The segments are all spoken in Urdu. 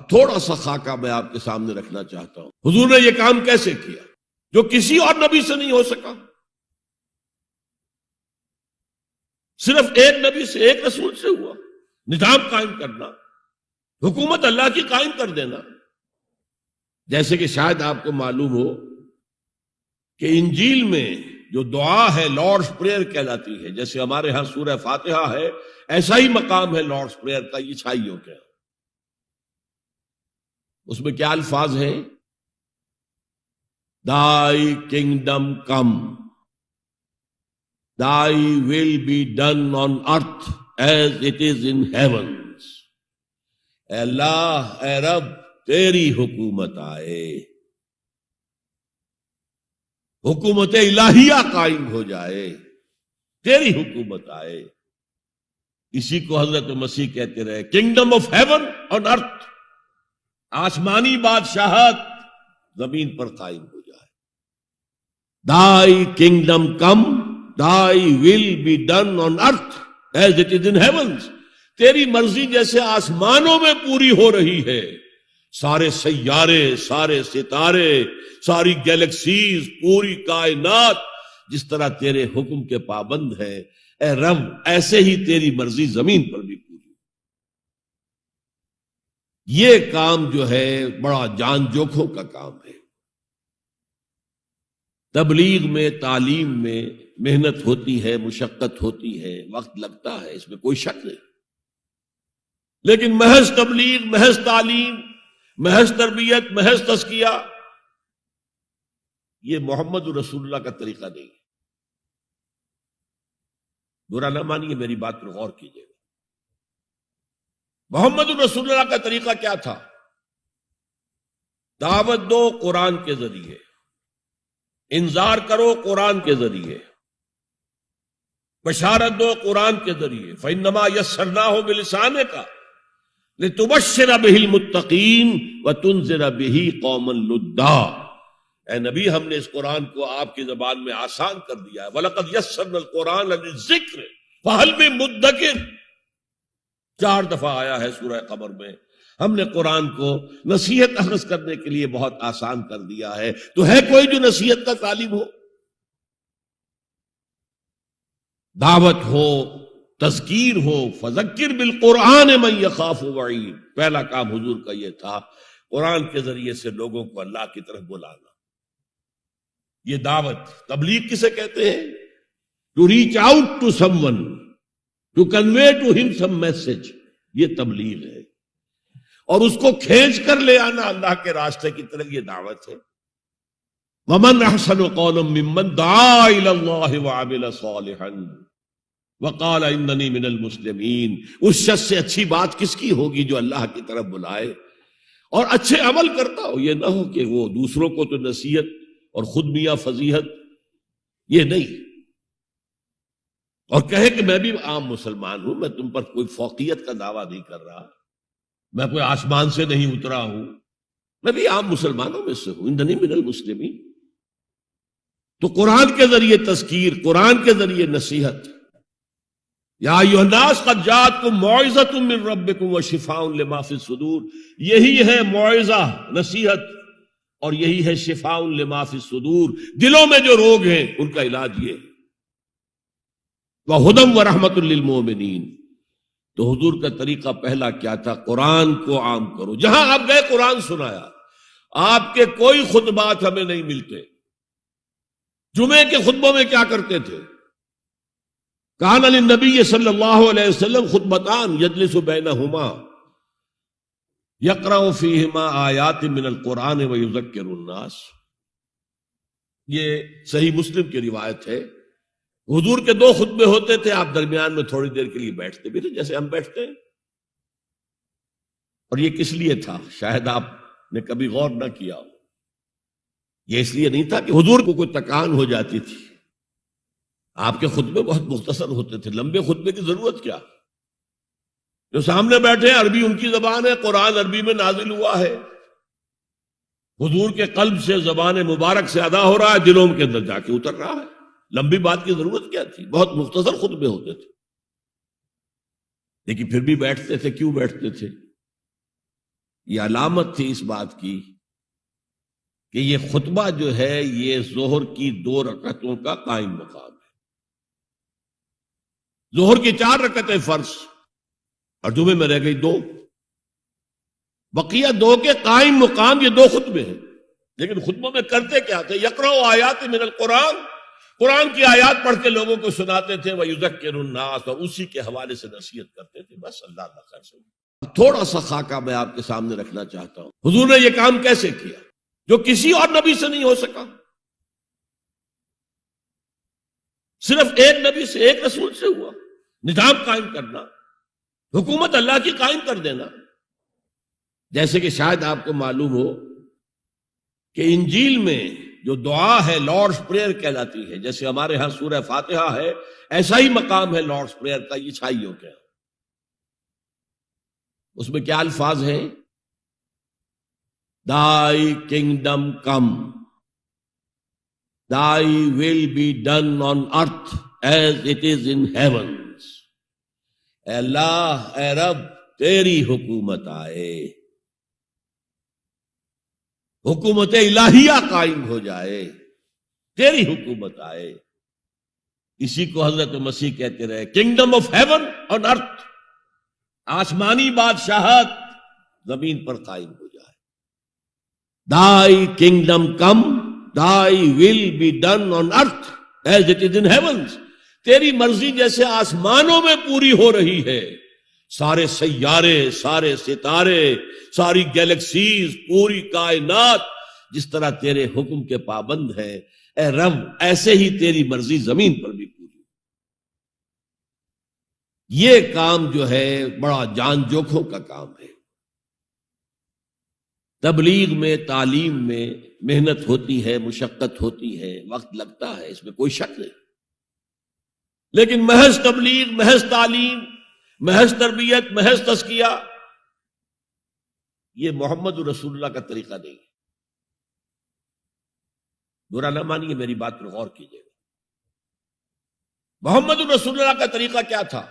تھوڑا سا خاکہ میں آپ کے سامنے رکھنا چاہتا ہوں. حضور نے یہ کام کیسے کیا جو کسی اور نبی سے نہیں ہو سکا؟ صرف ایک نبی سے، ایک رسول سے ہوا. نظام قائم کرنا، حکومت اللہ کی قائم کر دینا. جیسے کہ شاید آپ کو معلوم ہو کہ انجیل میں جو دعا ہے لارڈس پریئر کہلاتی ہے. جیسے ہمارے ہاں سورہ فاتحہ ہے، ایسا ہی مقام ہے لارڈس پریئر کا عیسائیوں کے. اس میں کیا الفاظ ہیں؟ Thy kingdom come, Thy will be done on earth as it is in heavens. اے اللہ، اے رب، تیری حکومت آئے، حکومت الہیہ قائم ہو جائے، تیری حکومت آئے. اسی کو حضرت مسیح کہتے رہے، کنگڈم آف ہیون آن ارتھ، آسمانی بادشاہت زمین پر قائم ہو جائے. Thy kingdom come, Thy will be done on earth as it is in heavens. تیری مرضی جیسے آسمانوں میں پوری ہو رہی ہے، سارے سیارے، سارے ستارے، ساری گیلیکسیز، پوری کائنات جس طرح تیرے حکم کے پابند ہے، اے رب ایسے ہی تیری مرضی زمین پر بھی پوری. یہ کام جو ہے بڑا جان جوکھوں کا کام ہے. تبلیغ میں، تعلیم میں محنت ہوتی ہے، مشقت ہوتی ہے، وقت لگتا ہے، اس میں کوئی شک نہیں. لیکن محض تبلیغ، محض تعلیم، محض تربیت، محض تزکیہ، یہ محمد رسول اللہ کا طریقہ نہیں ہے. برا نہ مانیے، میری بات پر غور کیجیے. محمد رسول اللہ کا طریقہ کیا تھا؟ دعوت دو قرآن کے ذریعے، انذار کرو قرآن کے ذریعے، بشارت دو قرآن کے ذریعے. فَإِنَّمَا يَسَّرْنَاهُ بِلِسَانِكَ لِتُبَشِّرَ بِهِ الْمُتَّقِينَ وَتُنذِرَ بِهِ قَوْمًا لُدًّا. اے نبی، ہم نے اس قرآن کو آپ کی زبان میں آسان کر دیا ہے. وَلَقَدْ يَسَّرْنَا الْقُرْآنَ لِلذِّكْرِ فَهَلْ مِن مُدَّكِرٍ. 4 دفعہ آیا ہے سورہ قمر میں. ہم نے قرآن کو نصیحت اخذ کرنے کے لیے بہت آسان کر دیا ہے. تو ہے کوئی جو نصیحت کا طالب ہو؟ دعوت ہو، تذکیر ہو. فذکر بالقرآن من یخاف وعید. پہلا کام حضور کا یہ تھا، قرآن کے ذریعے سے لوگوں کو اللہ کی طرف بلانا. یہ دعوت، تبلیغ کسے کہتے ہیں؟ To reach out to someone, to convey to ہم سم میسج. یہ تبلیغ ہے. اور اس کو کھینچ کر لے آنا اللہ کے راستے کی طرف، یہ دعوت ہے. وَمَنْ أَحْسَنُ قَوْلًا مِّمَّنْ دَعَا إِلَى اللَّهِ وَعَمِلَ صَالِحًا وَقَالَ إِنَّنِي مِنَ الْمُسْلِمِينَ. اس شخص سے اچھی بات کس کی ہوگی جو اللہ کی طرف بلائے اور اچھے عمل کرتا ہو. یہ نہ ہو کہ وہ دوسروں کو تو نصیحت اور خود میاں فضیحت، یہ نہیں. اور کہے کہ میں بھی عام مسلمان ہوں، میں تم پر کوئی فوقیت کا دعویٰ نہیں کر رہا، میں کوئی آسمان سے نہیں اترا ہوں، میں بھی عام مسلمانوں میں سے ہوں. اننی من المسلمین. تو قرآن کے ذریعے تذکیر، قرآن کے ذریعے نصیحت. یا ایھا الناس قد جاءتکم موعظۃ من ربکم وشفاء لما فی الصدور. یہی ہے موعظہ، نصیحت، اور یہی ہے شفاء لما فی الصدور. دلوں میں جو روگ ہیں ان کا علاج یہ. وہدی ورحمۃ للمؤمنین. تو حضور کا طریقہ پہلا کیا تھا؟ قرآن کو عام کرو. جہاں آپ گئے قرآن سنایا. آپ کے کوئی خطبات ہمیں نہیں ملتے. جمعے کے خطبوں میں کیا کرتے تھے؟ کان للنبی صلی اللہ علیہ وسلم خطبتان یجلس بینہما یقرأ فیہما آیات من القرآن ویذکر الناس. یہ صحیح مسلم کی روایت ہے. حضور کے 2 خطبے ہوتے تھے، آپ درمیان میں تھوڑی دیر کے لیے بیٹھتے بھی تھے جیسے ہم بیٹھتے ہیں. اور یہ کس لیے تھا؟ شاید آپ نے کبھی غور نہ کیا ہو. یہ اس لیے نہیں تھا کہ حضور کو کوئی تکان ہو جاتی تھی. آپ کے خطبے بہت مختصر ہوتے تھے. لمبے خطبے کی ضرورت کیا؟ جو سامنے بیٹھے عربی ان کی زبان ہے، قرآن عربی میں نازل ہوا ہے، حضور کے قلب سے زبان مبارک سے ادا ہو رہا ہے، دلوں کے اندر جا کے اتر رہا ہے. لمبی بات کی ضرورت کیا تھی؟ بہت مختصر خطبے ہوتے تھے. لیکن پھر بھی بیٹھتے تھے. کیوں بیٹھتے تھے؟ یہ علامت تھی اس بات کی کہ یہ خطبہ جو ہے یہ ظہر کی 2 رکعتوں کا قائم مقام ہے. ظہر کی 4 رکعتیں فرض اور جمعے میں رہ گئی 2. بقیہ 2 کے قائم مقام یہ 2 خطبے ہیں. لیکن خطبوں میں کرتے کیا تھے؟ یقرأ آیات من القرآن، قرآن کی آیات پڑھ کے لوگوں کو سناتے تھے. وَيُذَكِّرُ النَّاسَ، اور اسی کے حوالے سے نصیحت کرتے تھے. بس اللہ کا خیر سے. تھوڑا سا خاکہ میں آپ کے سامنے رکھنا چاہتا ہوں. حضور نے یہ کام کیسے کیا جو کسی اور نبی سے نہیں ہو سکا؟ صرف ایک نبی سے، ایک رسول سے ہوا. نظام قائم کرنا، حکومت اللہ کی قائم کر دینا. جیسے کہ شاید آپ کو معلوم ہو کہ انجیل میں جو دعا ہے لارڈس پریئر کہلاتی ہے. جیسے ہمارے ہاں سورہ فاتحہ ہے، ایسا ہی مقام ہے لارڈس پریئر کا عیسائیوں کے. اس میں کیا الفاظ ہیں؟ Thy kingdom come, Thy will be done on earth as it is in heavens. اے اللہ، اے رب، تیری حکومت آئے، حکومت الہیہ قائم ہو جائے، تیری حکومت آئے. اسی کو حضرت مسیح کہتے رہے، کنگڈم آف ہیون آن ارتھ، آسمانی بادشاہت زمین پر قائم ہو جائے. Thy kingdom come, Thy will be done on earth as it is in heavens. تیری مرضی جیسے آسمانوں میں پوری ہو رہی ہے، سارے سیارے، سارے ستارے، ساری گیلیکسیز، پوری کائنات جس طرح تیرے حکم کے پابند ہیں، اے رب ایسے ہی تیری مرضی زمین پر بھی پوری. یہ کام جو ہے بڑا جان جوکھوں کا کام ہے. تبلیغ میں، تعلیم میں محنت ہوتی ہے، مشقت ہوتی ہے، وقت لگتا ہے، اس میں کوئی شک نہیں. لیکن محض تبلیغ، محض تعلیم، محض تربیت، محض تزکیہ، یہ محمد رسول اللہ کا طریقہ نہیں ہے. برا نہ مانیے، میری بات پر غور کیجیے گا. محمد رسول اللہ کا طریقہ کیا تھا؟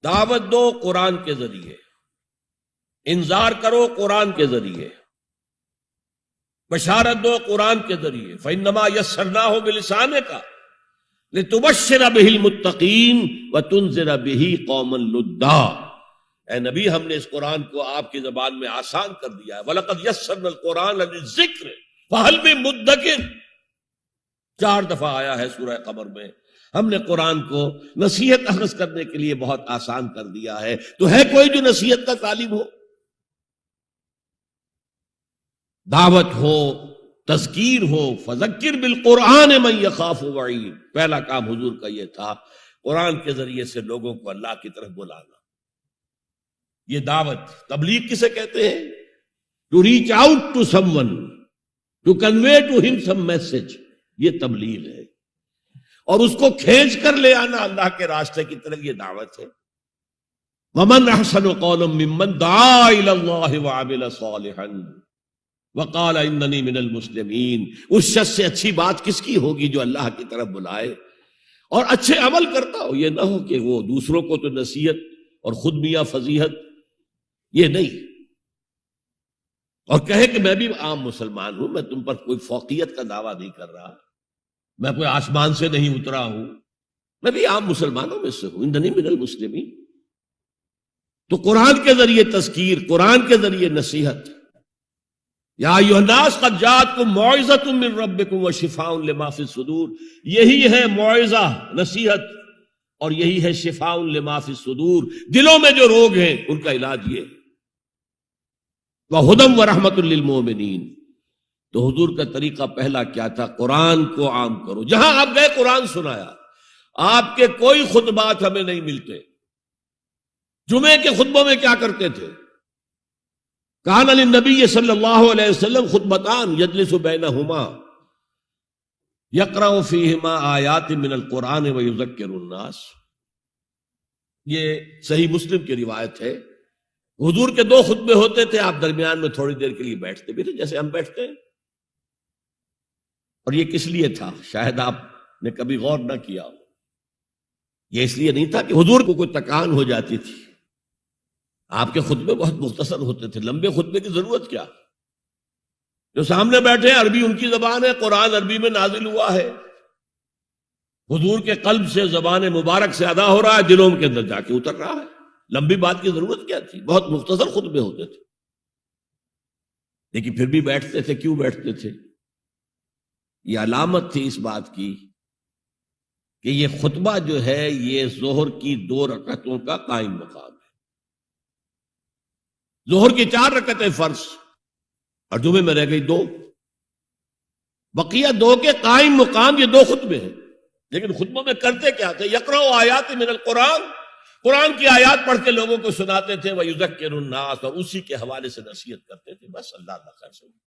دعوت دو قرآن کے ذریعے، انذار کرو قرآن کے ذریعے، بشارت دو قرآن کے ذریعے. فَإِنَّمَا يَسَّرْنَاهُ بِلِسَانِكَ لِتُبَشِّرَ بِهِ الْمُتَّقِينَ وَتُنذِرَ بِهِ قَوْمًا لُدًّا. اے نبی، ہم نے اس قرآن کو آپ کی زبان میں آسان کر دیا ہے. وَلَقَدْ يَسَّرْنَا الْقُرْآنَ لِلذِّكْرِ فَهَلْ مِن مُدَّكِرٍ. 4 دفعہ آیا ہے سورہ قمر میں. ہم نے قرآن کو نصیحت اخذ کرنے کے لیے بہت آسان کر دیا ہے. تو ہے کوئی جو نصیحت کا طالب ہو؟ دعوت ہو، تذکیر ہو، فذکر بالقرآن من یخاف وعید. پہلا کام حضور کا یہ تھا، قرآن کے ذریعے سے لوگوں کو اللہ کی طرف بلانا. یہ دعوت، تبلیغ کسے کہتے ہیں؟ To reach out to someone, to convey to ہم سم میسج، یہ تبلیغ ہے. اور اس کو کھینچ کر لے آنا اللہ کے راستے کی طرف، یہ دعوت ہے. ومن احسن قولا ممن دعا الی اللہ وعمل صالحا وقال اننی من المسلمین. اس شخص سے اچھی بات کس کی ہوگی جو اللہ کی طرف بلائے اور اچھے عمل کرتا ہو. یہ نہ ہو کہ وہ دوسروں کو تو نصیحت اور خود میاں فضیحت، یہ نہیں، اور کہے کہ میں بھی عام مسلمان ہوں، میں تم پر کوئی فوقیت کا دعویٰ نہیں کر رہا، میں کوئی آسمان سے نہیں اترا ہوں، میں بھی عام مسلمانوں میں سے ہوں. اننی من المسلمین. تو قرآن کے ذریعے تذکیر، قرآن کے ذریعے نصیحت. یا ایھا الناس قد جاءتکم موعظۃ من ربکم وشفاء لما فی الصدور. یہی ہے موعظہ، نصیحت، اور یہی ہے شفاء لما فی الصدور، دلوں میں جو روگ ہیں ان کا علاج یہ. وہدی ورحمۃ للمؤمنین. تو حضور کا طریقہ پہلا کیا تھا؟ قرآن کو عام کرو. جہاں آپ گئے قرآن سنایا. آپ کے کوئی خطبات ہمیں نہیں ملتے. جمعے کے خطبوں میں کیا کرتے تھے؟ کان للنبی صلی اللہ علیہ وسلم خطبتان یجلس بینہما یقرأ فیہما آیات من القرآن ویذکر الناس. یہ صحیح مسلم کی روایت ہے. حضور کے 2 خطبے ہوتے تھے، آپ درمیان میں تھوڑی دیر کے لیے بیٹھتے بھی تھے جیسے ہم بیٹھتے ہیں. اور یہ کس لیے تھا؟ شاید آپ نے کبھی غور نہ کیا ہو. یہ اس لیے نہیں تھا کہ حضور کو کوئی تکان ہو جاتی تھی، آپ کے خطبے بہت مختصر ہوتے تھے، لمبے خطبے کی ضرورت کیا؟ جو سامنے بیٹھے عربی ان کی زبان ہے، قرآن عربی میں نازل ہوا ہے، حضور کے قلب سے زبان مبارک سے ادا ہو رہا ہے، دلوں کے اندر جا کے اتر رہا ہے، لمبی بات کی ضرورت کیا تھی؟ بہت مختصر خطبے ہوتے تھے، لیکن پھر بھی بیٹھتے تھے۔ کیوں بیٹھتے تھے؟ یہ علامت تھی اس بات کی کہ یہ خطبہ جو ہے یہ ظہر کی 2 رکعتوں کا قائم مقام ہے، ظہر کی 4 رکعتیں فرض اور جمعے میں رہ گئی 2، بقیہ 2 کے قائم مقام یہ 2 خطبے ہیں۔ لیکن خطبوں میں کرتے کیا تھے؟ یقرأ آیات من القرآن، قرآن کی آیات پڑھ کے لوگوں کو سناتے تھے، وَيُذَكِّرُ النَّاسَ، اور اسی کے حوالے سے نصیحت کرتے تھے، بس اللہ خیر سے